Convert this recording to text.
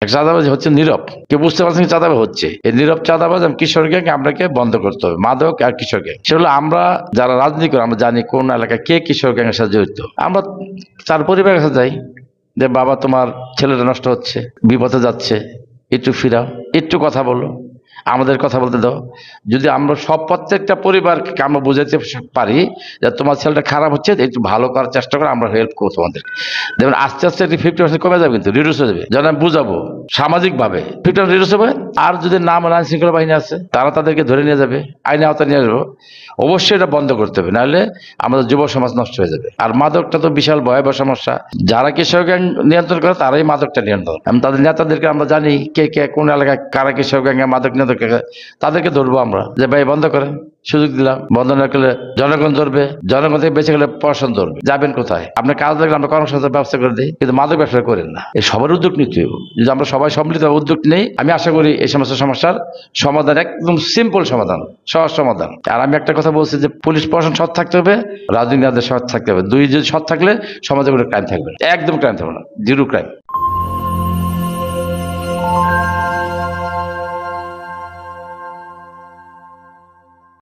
চাঁদাবাজি হচ্ছে নীরব, কেউ বুঝতে পারছেন চাঁদাবাজ হচ্ছে। এই নীরব চাঁদাবাজ কিশোর গ্যাং আপনাকে বন্ধ করতে হবে, মাদক আর কিশোর গ্যাং। সেগুলো আমরা যারা রাজনীতি করি আমরা জানি কোন এলাকায় কে কিশোর গ্যাংয়ের সাথে জড়িত। আমরা তার পরিবারের কাছে যাই যে বাবা তোমার ছেলেটা নষ্ট হচ্ছে, বিপথে যাচ্ছে, একটু ফিরাও, একটু কথা বলো, আমাদের কথা বলতে দাও। যদি আমরা সব প্রত্যেকটা পরিবারকে আমরা বুঝাতে পারি যে তোমার ছেলেটা খারাপ হচ্ছে, একটু ভালো করার চেষ্টা করে, আমরা হেল্প করবো তোমাদের। দেখবেন আস্তে আস্তে 50% কমে যাবে, কিন্তু রিডিউস হয়ে যাবে। যখন আমি বুঝাবো সামাজিকভাবে 50% রিডিউস হবে। আর যদি নাম আইন শৃঙ্খলা বাহিনী আছে তারা তাদেরকে ধরে নিয়ে যাবে, আইনে আওতায় নিয়ে যাবো। অবশ্যই এটা বন্ধ করতে হবে, নাহলে আমাদের যুব সমাজ নষ্ট হয়ে যাবে। আর মাদকটা তো বিশাল ভয়াবহ সমস্যা। যারা কিশোর গ্যাং নিয়ন্ত্রণ করে তারাই মাদকটা নিয়ন্ত্রণ। তাদের নেতাদেরকে আমরা জানি কে কে কোন এলাকায় কারা কিশোর গ্যাংয়ে মাদক নিয়ন্ত্রণ করে, তাদেরকে ধরবো আমরা যে ভাই বন্ধ করেন। সুযোগ দিলাম, বন্ধ না করলে জনগণ ধরবে, জনগণ থেকে বেঁচে গেলে প্রশাসন ধরবে। যাবেন কোথায়? আপনার কাজ দেখলে আমরা কর্মসংস্থানের ব্যবস্থা করে দিই, কিন্তু মাদক ব্যবসা করেন না। এই সবার উদ্যোগ নিতে হবে। যদি আমরা সবাই সম্মিলিত উদ্যোগ নেই, আমি আশা করি এই সমস্ত সমস্যার সমাধান একদম সিম্পল সমাধান, সহজ সমাধান। আর আমি একটা কথা বলছি যে পুলিশ প্রশাসন সৎ থাকতে হবে, রাজনীতিবিদদের সৎ থাকতে হবে। দুই যদি সৎ থাকলে সমাজে কোনো ক্রাইম থাকবে না, একদম ক্রাইম থাকবে না, জিরো ক্রাইম।